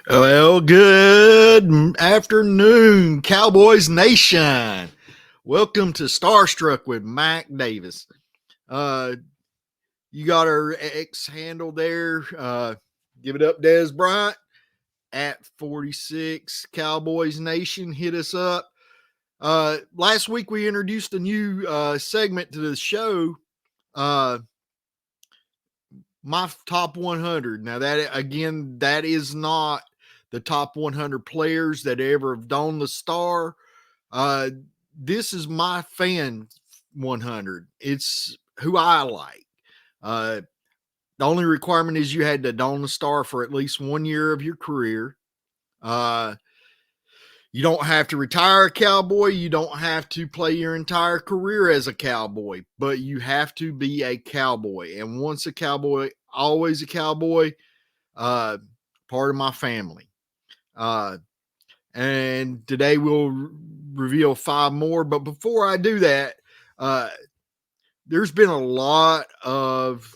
Well, good afternoon, Cowboys Nation. Welcome to Starstruck with Mack Davis. Uh, you got our X handle there. Give it up, Des Bryant at 46 Cowboys Nation. Hit us up. Last week we introduced a new segment to the show. My top 100. Now that is not the top 100 players that ever have donned the star. Uh, this is my fan 100. It's who I like. Uh, the only requirement is you had to don the star for at least 1 year of your career. Uh, you don't have to retire a Cowboy. You don't have to play your entire career as a Cowboy, but you have to be a Cowboy. And once a Cowboy, always a Cowboy. Uh, part of my family. And today we'll reveal 5 more. But before I do that, there's been a lot of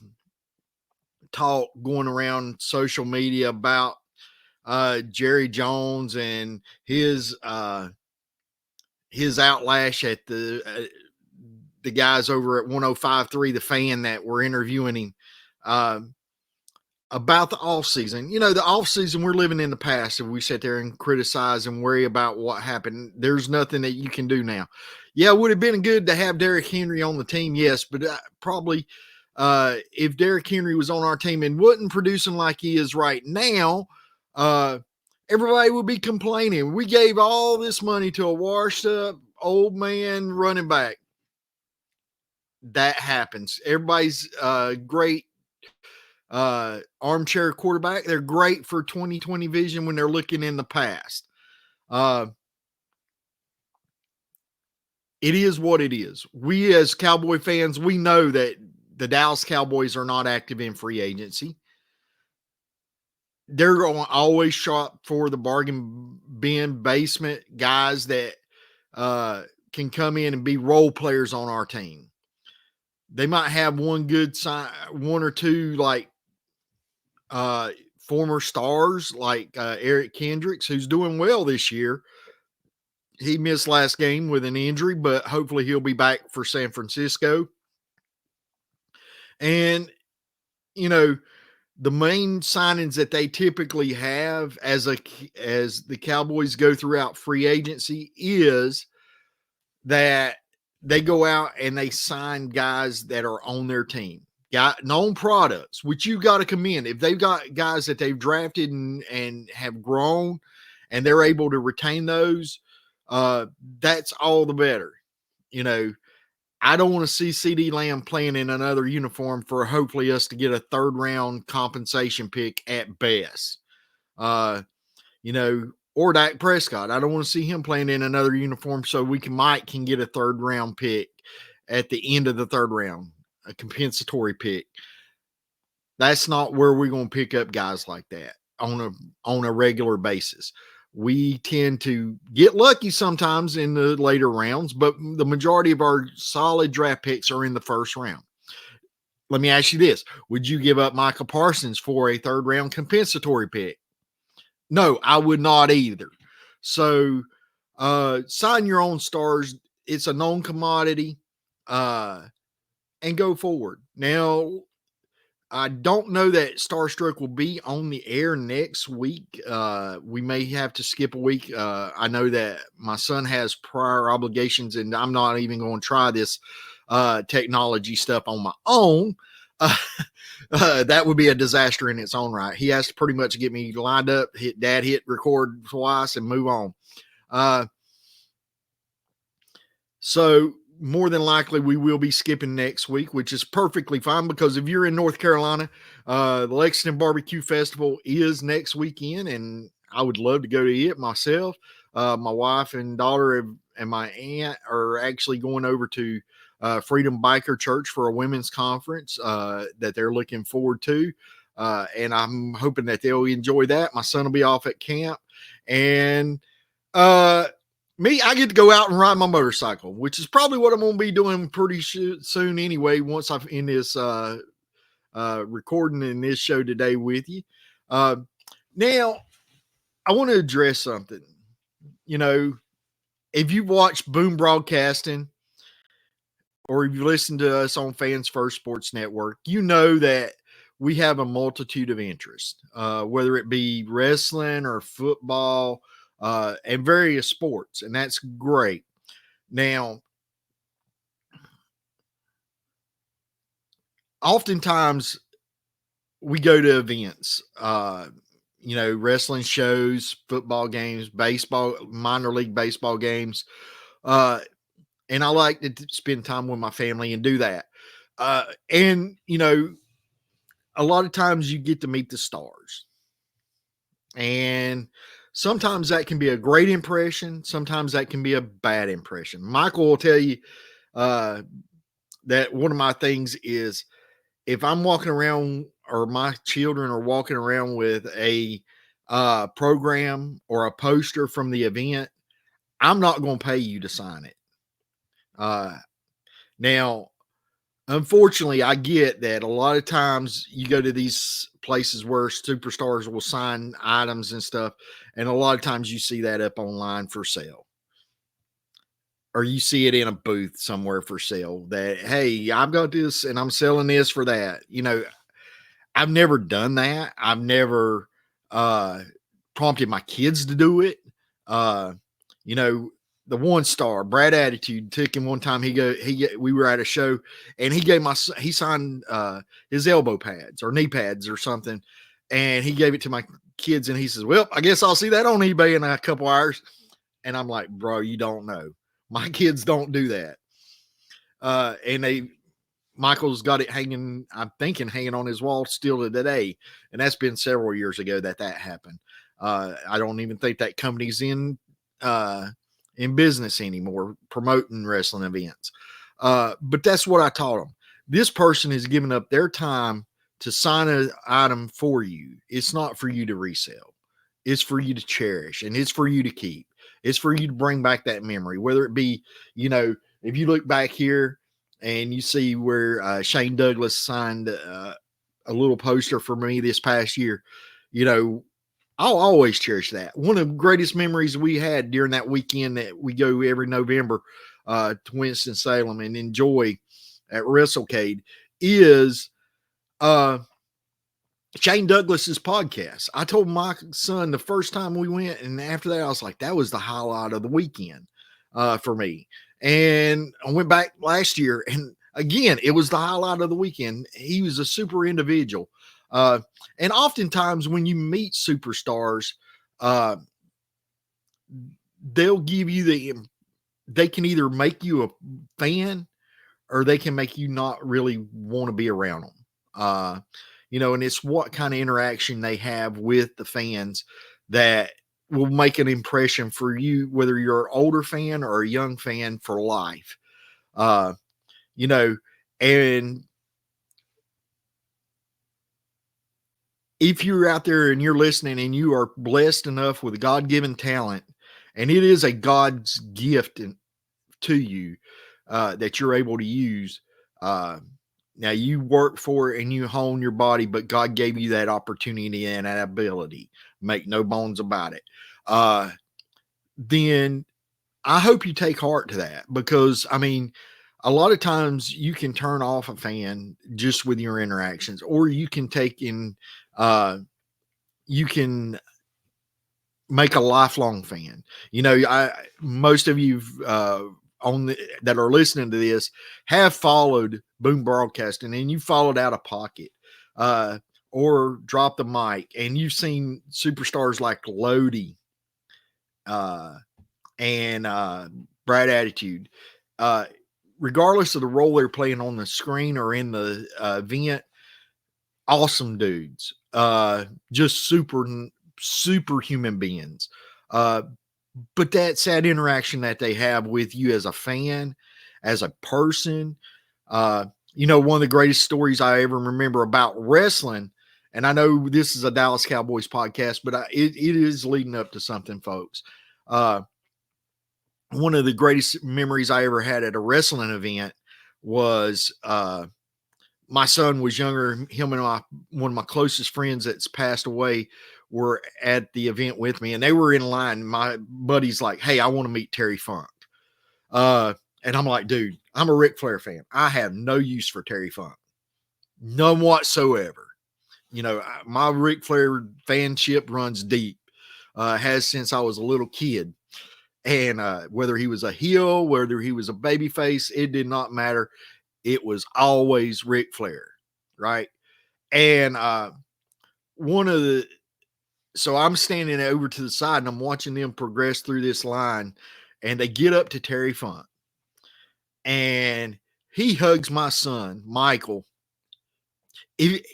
talk going around social media about Jerry Jones and his outlash at the guys over at 105.3, the Fan, that were interviewing him about the offseason. You know, the offseason, we're living in the past. If we sit there and criticize and worry about what happened, there's nothing that you can do now. Yeah, it would have been good to have Derrick Henry on the team, yes, but probably if Derrick Henry was on our team and wasn't producing like he is right now, everybody would be complaining. We gave all this money to a washed up old man running back. That happens. Everybody's great armchair quarterback. They're great for 2020 vision when they're looking in the past. It is what it is. We as Cowboy fans, we know that the Dallas Cowboys are not active in free agency. They're going to always shop for the bargain bin basement guys that can come in and be role players on our team. They might have one or two like former stars like Eric Kendricks, who's doing well this year. He missed last game with an injury, but hopefully he'll be back for San Francisco. And, you know, the main signings that they typically have as the Cowboys go throughout free agency is that they go out and they sign guys that are on their team. Got known products, which you got to commend. If they've got guys that they've drafted and have grown and they're able to retain those, that's all the better. You know, I don't want to see CD Lamb playing in another uniform for hopefully us to get a 3rd round compensation pick at best. You know, or Dak Prescott. I don't want to see him playing in another uniform so we can get a 3rd round pick at the end of the 3rd round, a compensatory pick. That's not where we're going to pick up guys like that on a regular basis. We tend to get lucky sometimes in the later rounds, but the majority of our solid draft picks are in the 1st round. Let me ask you this. Would you give up Micah Parsons for a 3rd round compensatory pick? No, I would not either. So sign your own stars. It's a known commodity, and go forward. Now, I don't know that Starstruck will be on the air next week. We may have to skip a week. I know that my son has prior obligations, and I'm not even going to try this technology stuff on my own. That would be a disaster in its own right. He has to pretty much get me lined up, hit record twice, and move on. So more than likely we will be skipping next week, which is perfectly fine because if you're in North Carolina, the Lexington Barbecue Festival is next weekend, and I would love to go to it myself. My wife and daughter and my aunt are actually going over to Freedom Biker Church for a women's conference that they're looking forward to. And I'm hoping that they'll enjoy that. My son will be off at camp. And me, I get to go out and ride my motorcycle, which is probably what I'm going to be doing pretty soon anyway, once I'm in this recording in this show today with you. Now, I want to address something. You know, if you've watched Boom Broadcasting or if you listen to us on Fans First Sports Network, you know that we have a multitude of interests, whether it be wrestling or football and various sports, and that's great. Now, oftentimes we go to events, wrestling shows, football games, baseball, minor league baseball games. Uh, and I like to spend time with my family and do that. And a lot of times you get to meet the stars, and sometimes that can be a great impression. Sometimes that can be a bad impression. Michael will tell you uh, that one of my things is if I'm walking around or my children are walking around with a program or a poster from the event, I'm not going to pay you to sign it. Now, unfortunately, I get that a lot of times you go to these places where superstars will sign items and stuff, and a lot of times you see that up online for sale. Or you see it in a booth somewhere for sale that, hey, I've got this and I'm selling this for that. I've never done that. I've never prompted my kids to do it. You know, the one star, Brad Attitude, took him one time. We were at a show and he signed his elbow pads or knee pads or something. And he gave it to my kids and he says, well, I guess I'll see that on eBay in a couple hours. And I'm like, bro, you don't know. My kids don't do that. And Michael's got it hanging, I'm thinking hanging on his wall still to today. And that's been several years ago that happened. I don't even think that company's in business anymore, promoting wrestling events. But that's what I taught them. This person has given up their time to sign an item for you. It's not for you to resell. It's for you to cherish and it's for you to keep. It's for you to bring back that memory, whether it be, if you look back here and you see where Shane Douglas signed a little poster for me this past year, I'll always cherish that. One of the greatest memories we had during that weekend that we go every November to Winston-Salem and enjoy at WrestleCade is Shane Douglas's podcast. I told my son the first time we went, and after that, I was like, that was the highlight of the weekend for me. And I went back last year, and again, it was the highlight of the weekend. He was a super individual. And oftentimes when you meet superstars, they'll give you they can either make you a fan or they can make you not really want to be around them. And it's what kind of interaction they have with the fans that will make an impression for you, whether you're an older fan or a young fan for life. And if you're out there and you're listening and you are blessed enough with God-given talent, and it is a God's gift to you that you're able to use, now you work for it and you hone your body, but God gave you that opportunity and that ability. Make no bones about it. Then I hope you take heart to that because, a lot of times you can turn off a fan just with your interactions, or you can you can make a lifelong fan. Most of you that are listening to this have followed Boom Broadcasting and you followed Out of Pocket or Drop the Mic, and you've seen superstars like Lodi and Brad Attitude. Regardless of the role they're playing on the screen or in the event, awesome dudes. Just super human beings. But that sad interaction that they have with you as a fan, as a person. One of the greatest stories I ever remember about wrestling, and I know this is a Dallas Cowboys podcast, but it is leading up to something, folks. One of the greatest memories I ever had at a wrestling event was my son was younger. Him and one of my closest friends that's passed away were at the event with me, and they were in line. My buddy's like, "Hey, I want to meet Terry Funk." Uh, and I'm like, "Dude, I'm a Ric Flair fan. I have no use for Terry Funk, none whatsoever. My Ric Flair fanship runs deep. Has since I was a little kid." And whether he was a heel, whether he was a babyface, it did not matter. It was always Ric Flair, right? And one of the so I'm standing over to the side and I'm watching them progress through this line, and they get up to Terry Funk, and he hugs my son Michael. If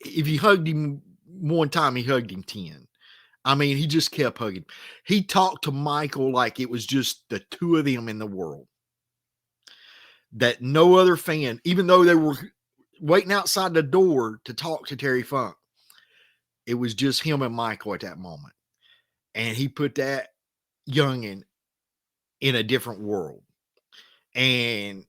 he hugged him one time, he hugged him 10. I mean, he just kept hugging. He talked to Michael like it was just the two of them in the world. That no other fan, even though they were waiting outside the door to talk to Terry Funk, it was just him and Michael at that moment. And he put that youngin in a different world. And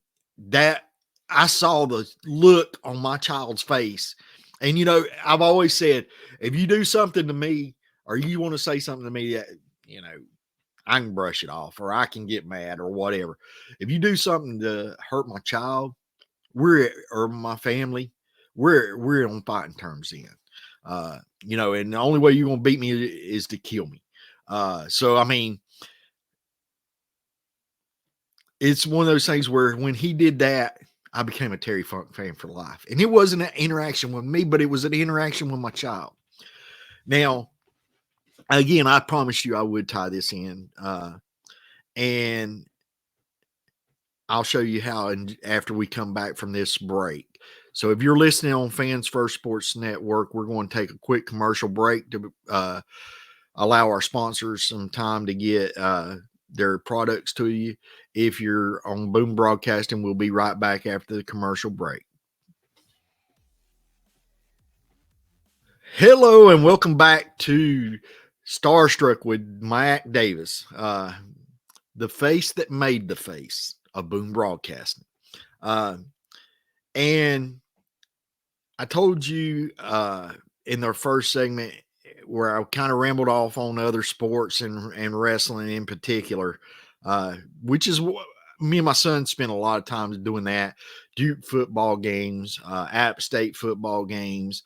that I saw the look on my child's face. And I've always said, if you do something to me or you want to say something to me that, I can brush it off or I can get mad or whatever. If you do something to hurt my child, or my family, we're on fighting terms then. And the only way you're gonna beat me is to kill me. So I mean, it's one of those things where when he did that, I became a Terry Funk fan for life. And it wasn't an interaction with me, but it was an interaction with my child. Now, again, I promised you I would tie this in. And I'll show you how after we come back from this break. So if you're listening on Fans First Sports Network, we're going to take a quick commercial break to allow our sponsors some time to get their products to you. If you're on Boom Broadcasting, we'll be right back after the commercial break. Hello and welcome back to Starstruck with Mack Davis, the face that made the face of Boom Broadcasting. And I told you in their first segment where I kind of rambled off on other sports and wrestling in particular, which is what me and my son spent a lot of time doing that. Duke football games, App State football games,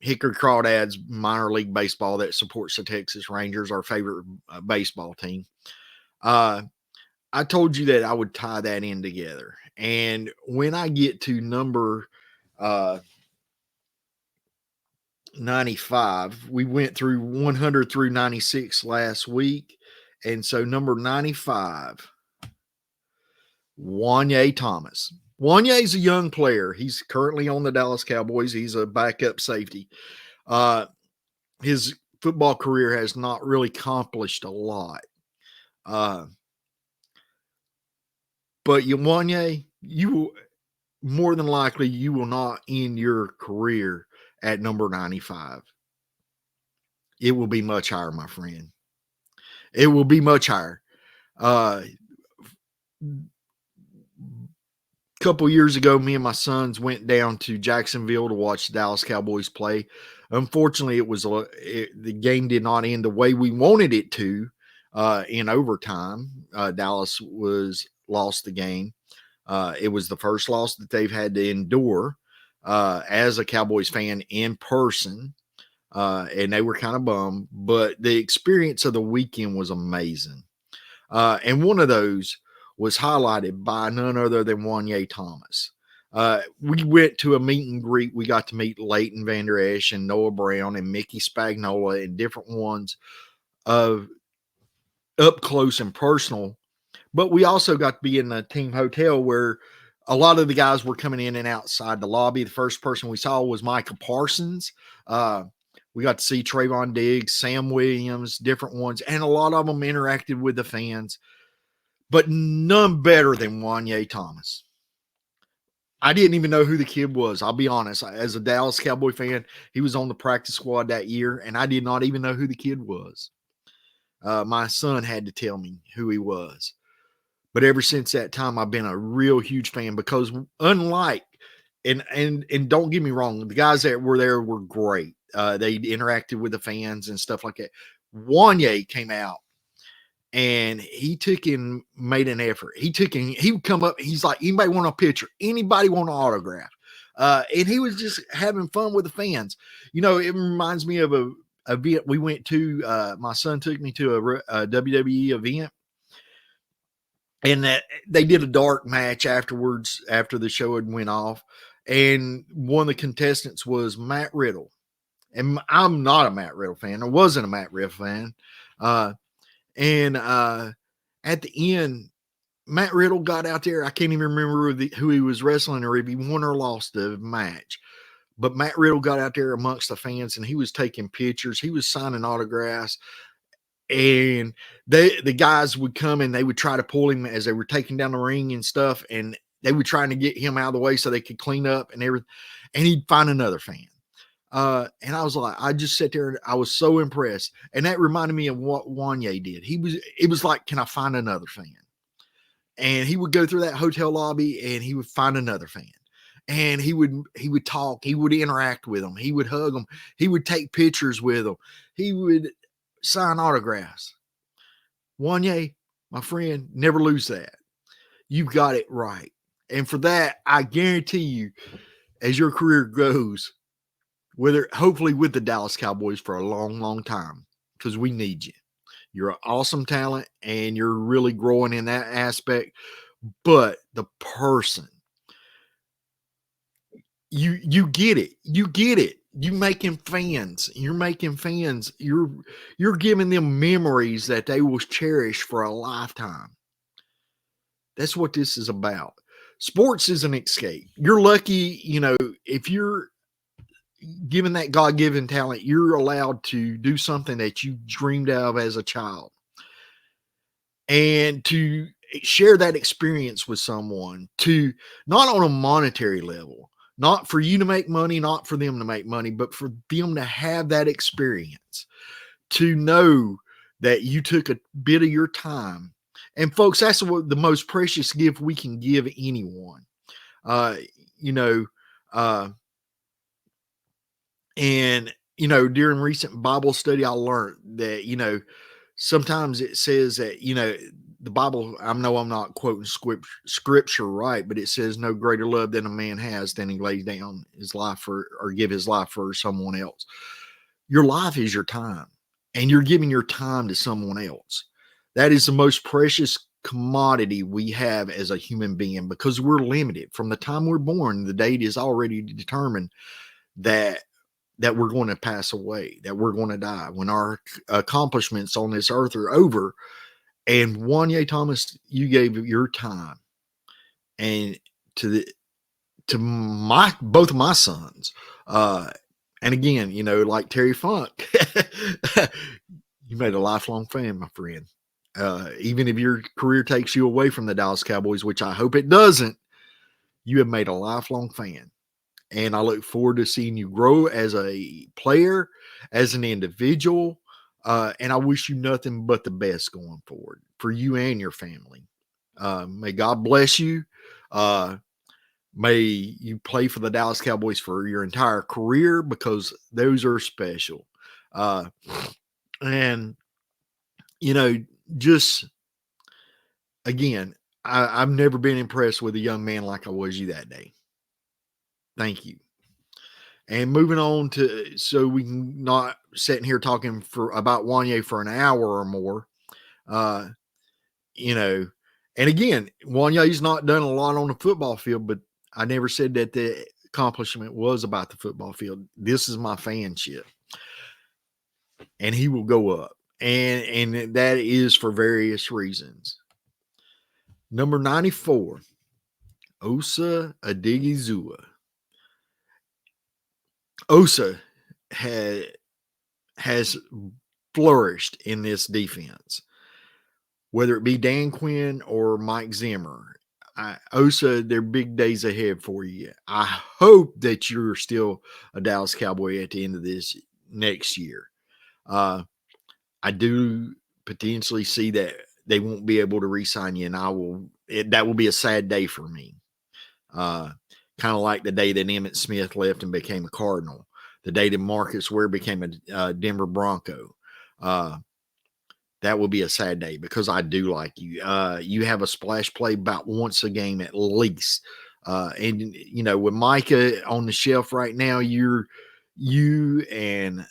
Hickory Crawdads minor league baseball that supports the Texas Rangers, our favorite baseball team. I told you that I would tie that in together. And when I get to number 95, we went through 100 through 96 last week. And so number 95, Juanyeh Thomas. Juanyeh is a young player. He's currently on the Dallas Cowboys. He's a backup safety. His football career has not really accomplished a lot. But Juanyeh, you more than likely you will not end your career at number 95. It will be much higher, my friend. It will be much higher. Couple years ago, me and my sons went down to Jacksonville to watch the Dallas Cowboys play. Unfortunately, the game did not end the way we wanted it to in overtime. Dallas lost the game. It was the first loss that they've had to endure as a Cowboys fan in person, and they were kind of bummed. But the experience of the weekend was amazing, and one of those was highlighted by none other than Juanyeh Thomas. We went to a meet and greet. We got to meet Leighton Vander Esch and Noah Brown and Mickey Spagnola and different ones of up close and personal. But we also got to be in the team hotel where a lot of the guys were coming in and outside the lobby. The first person we saw was Micah Parsons. We got to see Trayvon Diggs, Sam Williams, different ones, and a lot of them interacted with the fans. But none better than Juanyeh Thomas. I didn't even know who the kid was. I'll be honest. As a Dallas Cowboy fan, he was on the practice squad that year, and I did not even know who the kid was. My son had to tell me who he was. But ever since that time, I've been a real huge fan because unlike and don't get me wrong, the guys that were there were great. They interacted with the fans and stuff like that. Juanyeh came out and he took and made an effort. He would come up, he's like, anybody want a picture? Anybody want an autograph? And he was just having fun with the fans. You know, it reminds me of a event we went to. My son took me to a WWE event, and that they did a dark match afterwards after the show had went off. And one of the contestants was Matt Riddle. And I'm not a Matt Riddle fan. I wasn't a Matt Riddle fan. And at the end, Matt Riddle got out there. I can't even remember who he was wrestling or if he won or lost the match. But Matt Riddle got out there amongst the fans and he was taking pictures. He was signing autographs. And the guys would come and they would try to pull him as they were taking down the ring and stuff. And they were trying to get him out of the way so they could clean up and everything. And he'd find another fan. And I was like, I just sat there and I was so impressed. And that reminded me of what Juanyeh did. It was like, can I find another fan? And he would go through that hotel lobby and he would find another fan. And he would talk, he would interact with them, he would hug them, he would take pictures with them, he would sign autographs. Juanyeh, my friend, never lose that. You've got it right. And for that, I guarantee you, as your career goes, whether hopefully with the Dallas Cowboys for a long, long time, because we need you. You're an awesome talent and you're really growing in that aspect. But the person, you get it. You get it. You're making fans. You're giving them memories that they will cherish for a lifetime. That's what this is about. Sports is an escape. You're lucky, if you're given that God-given talent, you're allowed to do something that you dreamed of as a child. And to share that experience with someone, to not on a monetary level, not for you to make money, not for them to make money, but for them to have that experience, to know that you took a bit of your time. And folks, that's the most precious gift we can give anyone. And, during recent Bible study, I learned that, sometimes it says that, the Bible, I know I'm not quoting scripture right, but it says no greater love than a man has than he lays down his life or give his life for someone else. Your life is your time, and you're giving your time to someone else. That is the most precious commodity we have as a human being, because we're limited. From the time we're born, the date is already determined that we're going to pass away, that we're going to die, when our accomplishments on this earth are over. And Juanyeh Thomas, you gave your time, and to both of my sons. And again, like Terry Funk, you made a lifelong fan, my friend. Even if your career takes you away from the Dallas Cowboys, which I hope it doesn't, you have made a lifelong fan. And I look forward to seeing you grow as a player, as an individual. And I wish you nothing but the best going forward for you and your family. May God bless you. May you play for the Dallas Cowboys for your entire career, because those are special. And, just again, I've never been impressed with a young man like I was you that day. Thank you. And moving on so we can not sitting here talking about Juanyeh for an hour or more. And again, Juanyeh's not done a lot on the football field, but I never said that the accomplishment was about the football field. This is my fanship. And he will go up. And that is for various reasons. Number 94, Osa Odighizuwa. Osa has flourished in this defense, whether it be Dan Quinn or Mike Zimmer. Osa, they're big days ahead for you. I hope that you're still a Dallas Cowboy at the end of this next year. I do potentially see that they won't be able to re-sign you, and that will be a sad day for me. kind of like the day that Emmitt Smith left and became a Cardinal, the day that Marcus Ware became a Denver Bronco. That will be a sad day because I do like you. You have a splash play about once a game at least. And with Micah on the shelf right now, you and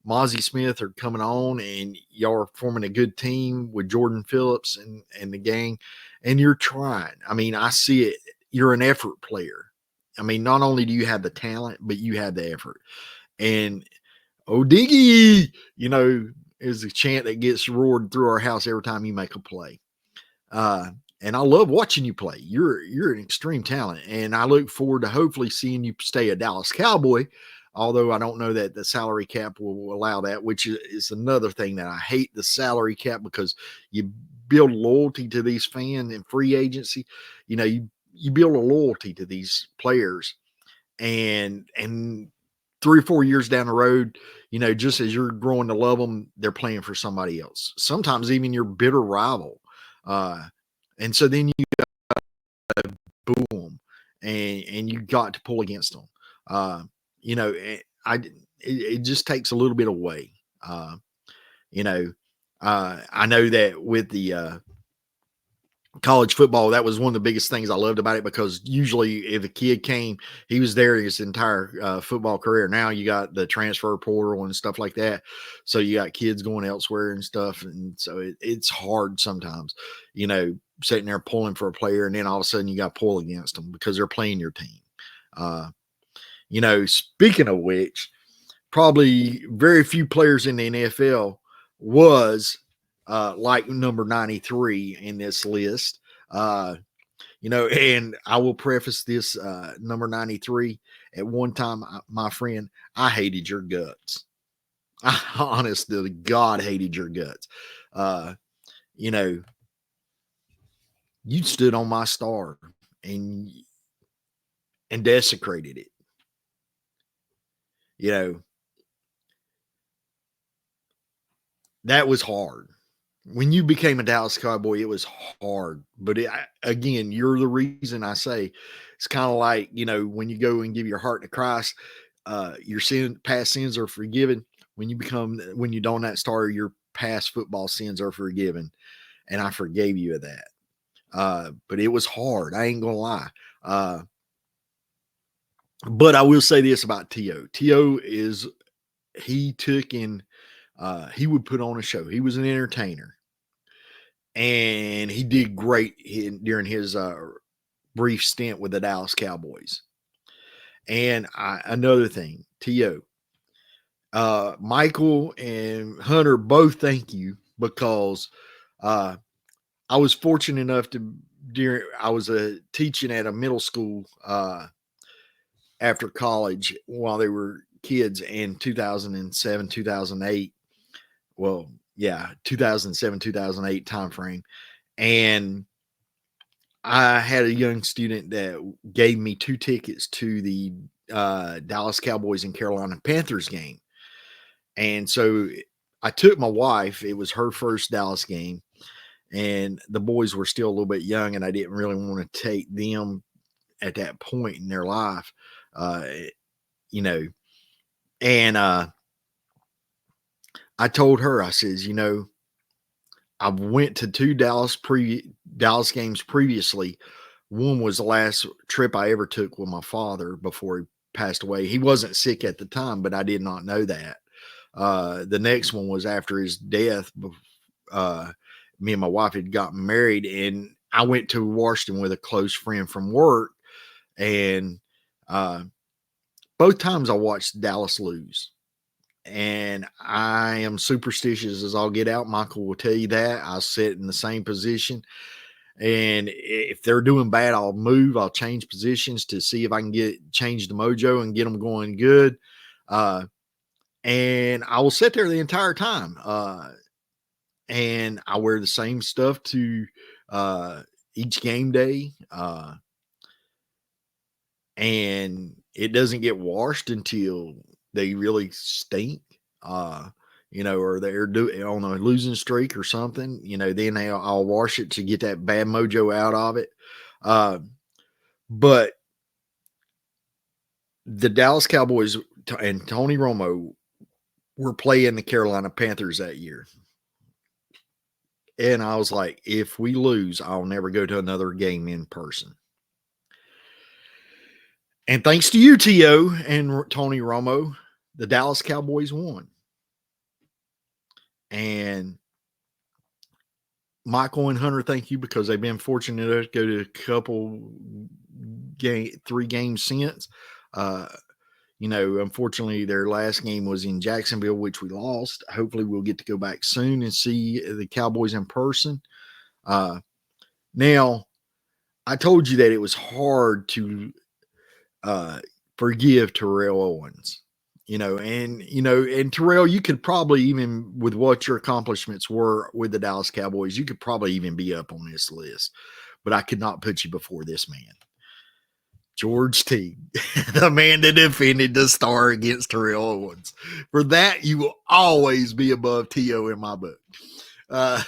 Mozzie Smith are coming on, and y'all are forming a good team with Jordan Phillips and the gang, and you're trying. I mean, I see it. You're an effort player. I mean, not only do you have the talent, but you have the effort. And Diggy, is a chant that gets roared through our house every time you make a play. And I love watching you play. You're an extreme talent, and I look forward to hopefully seeing you stay a Dallas Cowboy. Although I don't know that the salary cap will allow that, which is another thing that I hate, the salary cap, because you build loyalty to these fans and free agency. You build a loyalty to these players, and 3 or 4 years down the road, just as you're growing to love them, they're playing for somebody else. Sometimes even your bitter rival. And so then you boo them, and you got to pull against them. It just takes a little bit away. I know that with the college football, that was one of the biggest things I loved about it, because usually if a kid came, he was there his entire football career. Now you got the transfer portal and stuff like that. So you got kids going elsewhere and stuff. And so it's hard sometimes, sitting there pulling for a player, and then all of a sudden you got to pull against them because they're playing your team. Speaking of which, probably very few players in the NFL was like number 93 in this list. And I will preface this number 93. At one time, my friend, I hated your guts. I honestly, God, hated your guts. You stood on my star and desecrated it. That was hard. When you became a Dallas Cowboy, it was hard. But again, you're the reason I say it's kind of like, when you go and give your heart to Christ, your past sins are forgiven. When you don that star, your past football sins are forgiven. And I forgave you of that. But it was hard. I ain't going to lie. But I will say this about T.O. T.O. he took in, he would put on a show. He was an entertainer. And he did great during his brief stint with the Dallas Cowboys. And another thing, T.O., Michael and Hunter both thank you, because I was fortunate enough I was teaching at a middle school after college while they were kids in 2007, 2008. Well, yeah, 2007, 2008 timeframe. And I had a young student that gave me 2 tickets to the Dallas Cowboys and Carolina Panthers game. And so I took my wife. It was her first Dallas game, and the boys were still a little bit young, and I didn't really want to take them at that point in their life, and I told her, I says, I went to 2 Dallas games previously. One was the last trip I ever took with my father before he passed away. He wasn't sick at the time, but I did not know that. The next one was after his death. Me and my wife had gotten married, and I went to Washington with a close friend from work. And both times I watched Dallas lose. And I am superstitious as I'll get out. Michael will tell you that. I sit in the same position. And if they're doing bad, I'll move. I'll change positions to see if I can change the mojo and get them going good. And I will sit there the entire time. And I wear the same stuff to each game day. And it doesn't get washed until they really stink, or they're on a losing streak or something, then I'll wash it to get that bad mojo out of it. But the Dallas Cowboys and Tony Romo were playing the Carolina Panthers that year. And I was like, if we lose, I'll never go to another game in person. And thanks to you, T.O. and Tony Romo, the Dallas Cowboys won. And Michael and Hunter, thank you, because they've been fortunate enough to go to a couple 3 games since. Unfortunately, their last game was in Jacksonville, which we lost. Hopefully, we'll get to go back soon and see the Cowboys in person. Now, I told you that it was hard to forgive Terrell Owens. And Terrell, you could probably, even with what your accomplishments were with the Dallas Cowboys, you could probably even be up on this list. But I could not put you before this man. George T, the man that defended the star against Terrell Owens. For that, you will always be above T.O. in my book. Because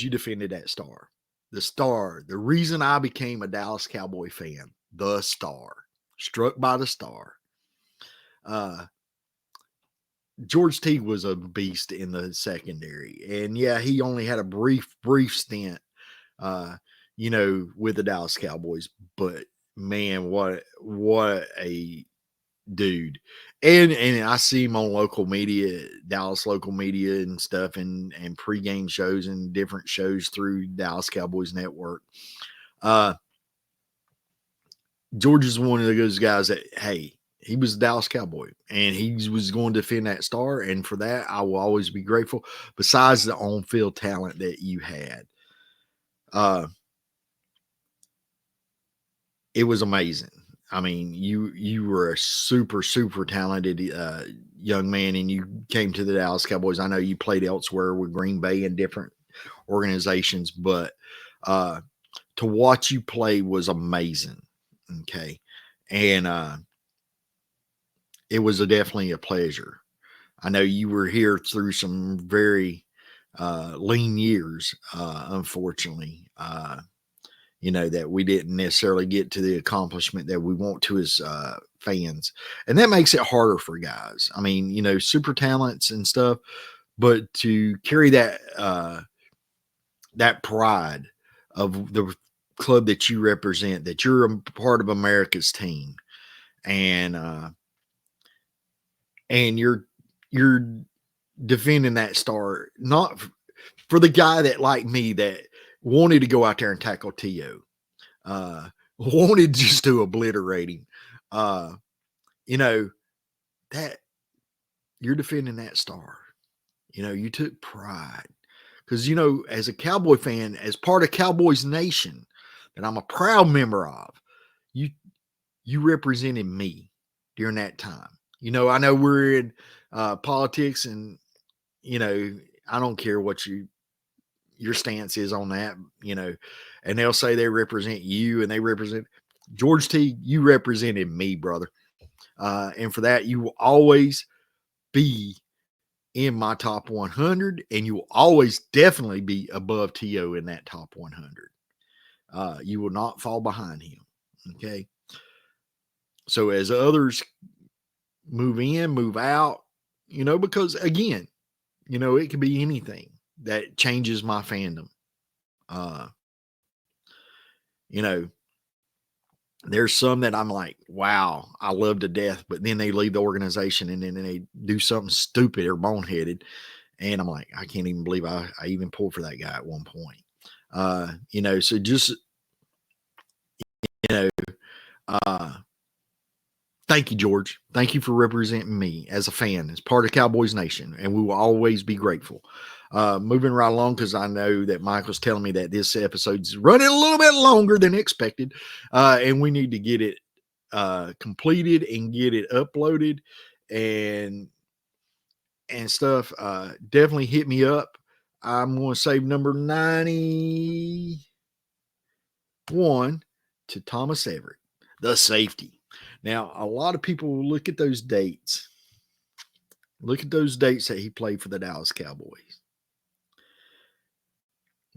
you defended that star. The star. The reason I became a Dallas Cowboy fan. The star. Struck by the star. George T was a beast in the secondary. And yeah, he only had a brief stint with the Dallas Cowboys, but man, what a dude. And I see him on local media, Dallas local media and stuff, and pregame shows and different shows through Dallas Cowboys Network. George is one of those guys that, hey, he was a Dallas Cowboy and he was going to defend that star. And for that, I will always be grateful, besides the on-field talent that you had. It was amazing. I mean, you were a super, super talented young man, and you came to the Dallas Cowboys. I know you played elsewhere with Green Bay and different organizations, but to watch you play was amazing. Okay. And it was definitely a pleasure. I know you were here through some very lean years, unfortunately. That we didn't necessarily get to the accomplishment that we want to as fans. And that makes it harder for guys. I mean, super talents and stuff, but to carry that that pride of the club that you represent, that you're a part of America's team, and you're defending that star, not for the guy that, like me, that wanted to go out there and tackle T.O. Wanted just to obliterate him. That you're defending that star. You took pride because, as a Cowboy fan, as part of Cowboys Nation that I'm a proud member of, you represented me during that time. I know we're in politics, and, I don't care what your stance is on that, and they'll say they represent you and they represent George T. You represented me, brother. And for that, you will always be in my top 100, and you will always definitely be above T.O. in that top 100. You will not fall behind him. Okay. So as others move in, move out, because again, it could be anything that changes my fandom. There's some that I'm like, wow, I love to death, but then they leave the organization and then they do something stupid or boneheaded. And I'm like, I can't even believe I even pulled for that guy at one point. So just, you know, thank you, George. Thank you for representing me as a fan, as part of Cowboys Nation, and we will always be grateful. Moving right along, because I know that Michael's telling me that this episode's running a little bit longer than expected, and we need to get it completed and get it uploaded and stuff. Definitely hit me up. I'm going to save number 91 to Thomas Everett, the safety. Now, a lot of people look at those dates. Look at those dates that he played for the Dallas Cowboys.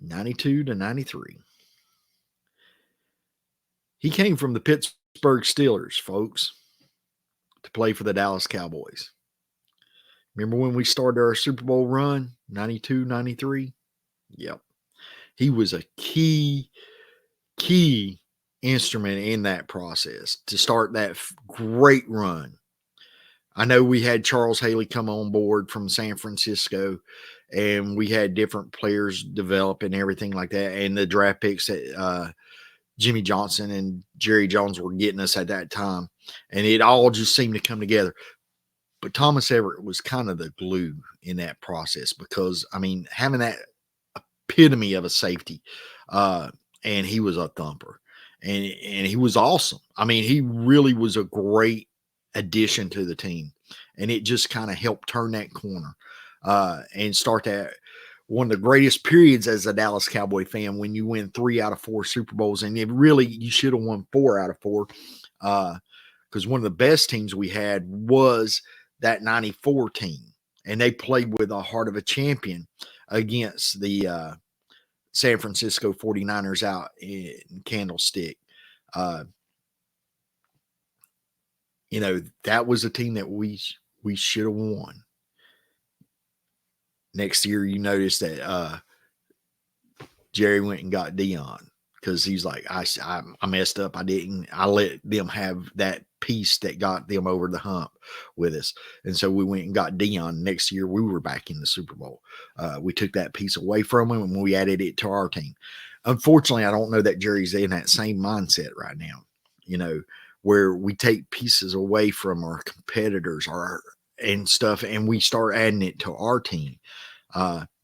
92 to 93. He came from the Pittsburgh Pittsburgh Steelers, folks, to play for the Dallas Cowboys. Remember when we started our Super Bowl run, 92, 93? Yep. He was a key instrument in that process to start that great run. I know we had Charles Haley come on board from San Francisco, and we had different players develop and everything like that. And the draft picks that Jimmy Johnson and Jerry Jones were getting us at that time. And it all just seemed to come together. But Thomas Everett was kind of the glue in that process because, I mean, having that epitome of a safety, and he was a thumper. And he was awesome. I mean, he really was a great addition to the team. And it just kind of helped turn that corner and start that one of the greatest periods as a Dallas Cowboy fan when you win 3 out of 4 Super Bowls. And it really, you should have won 4 out of 4 because one of the best teams we had was that 94 team. And they played with a heart of a champion against the San Francisco 49ers out in Candlestick. You know, that was a team that we should have won. Next year, you notice that Jerry went and got Dion because he's like, I messed up. I let them have that piece that got them over the hump with us. And so we went and got Dion. Next year, we were back in the Super Bowl. We took that piece away from him and we added it to our team. Unfortunately, I don't know that Jerry's in that same mindset right now, you know, where we take pieces away from our competitors and stuff, and we start adding it to our team.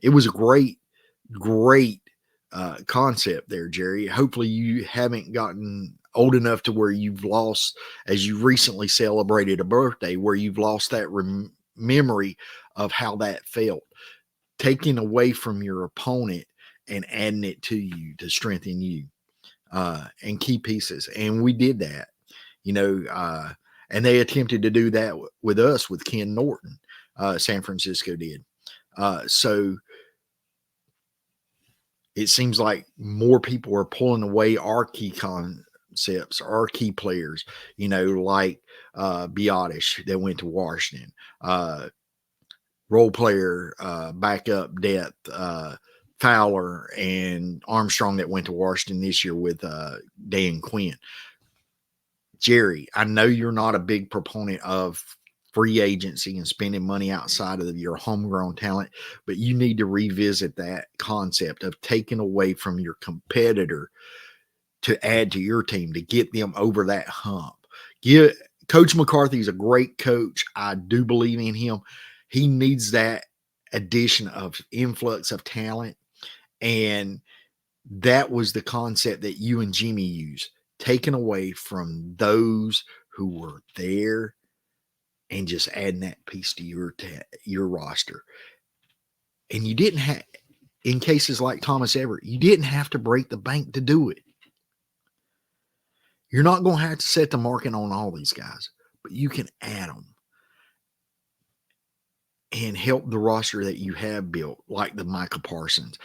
It was a great concept there, Jerry. Hopefully you haven't gotten old enough to where you've lost, as you recently celebrated a birthday, where you've lost that memory of how that felt. Taking away from your opponent and adding it to you to strengthen you and key pieces. And we did that, you know, and they attempted to do that with us with Ken Norton. San Francisco did. So it seems like more people are pulling away our key concepts, our key players, you know, like Biotish that went to Washington, role player, backup depth, Fowler and Armstrong that went to Washington this year with Dan Quinn. Jerry, I know you're not a big proponent of free agency and spending money outside of your homegrown talent, but you need to revisit that concept of taking away from your competitor to add to your team to get them over that hump. Coach McCarthy is a great coach. I do believe in him. He needs that addition of influx of talent. And that was the concept that you and Jimmy used, taken away from those who were there and just adding that piece to your roster. And you didn't have, in cases like Thomas Everett, you didn't have to break the bank to do it. You're not going to have to set the market on all these guys, but you can add them and help the roster that you have built, like the Micah Parsons,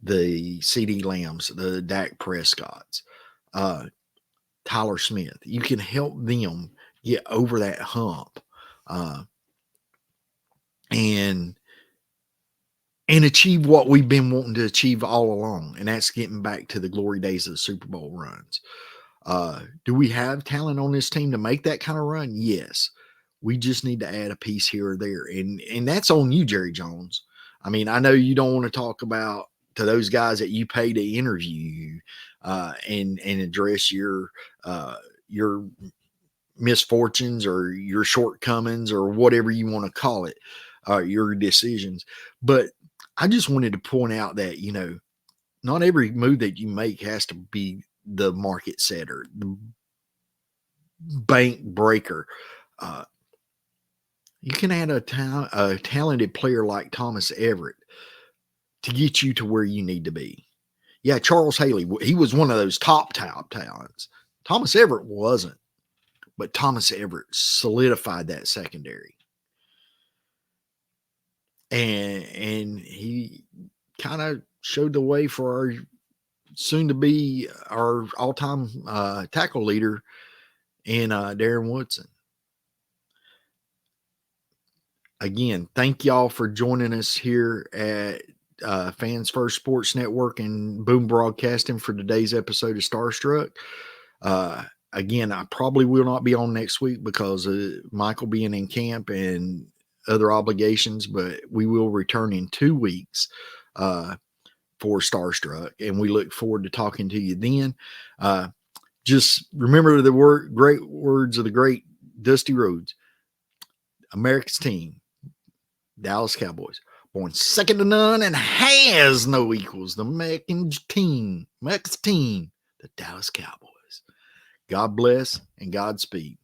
the CD Lambs, the Dak Prescotts, Tyler Smith. You can help them get over that hump and achieve what we've been wanting to achieve all along, and that's getting back to the glory days of the Super Bowl runs. Do we have talent on this team to make that kind of run? Yes. We just need to add a piece here or there, and that's on you, Jerry Jones. I mean, I know you don't want to talk about to those guys that you pay to interview you and address your misfortunes or your shortcomings or whatever you want to call it, your decisions. But I just wanted to point out that, you know, not every move that you make has to be the market setter, the bank breaker. You can add a talented player like Thomas Everett to get you to where you need to be. Yeah, Charles Haley, he was one of those top talents. Thomas Everett wasn't, but Thomas Everett solidified that secondary. And he kind of showed the way for our soon to be our all-time tackle leader, and Darren Woodson. Again, thank y'all for joining us here at Fans First Sports Network and Boom Broadcasting for today's episode of Starstruck. Again, I probably will not be on next week because of Michael being in camp and other obligations, but we will return in 2 weeks for Starstruck, and we look forward to talking to you then. Just remember the great words of the great Dusty Rhodes. America's team, Dallas Cowboys, born second to none and has no equals. The America's team, the Dallas Cowboys. God bless and Godspeed.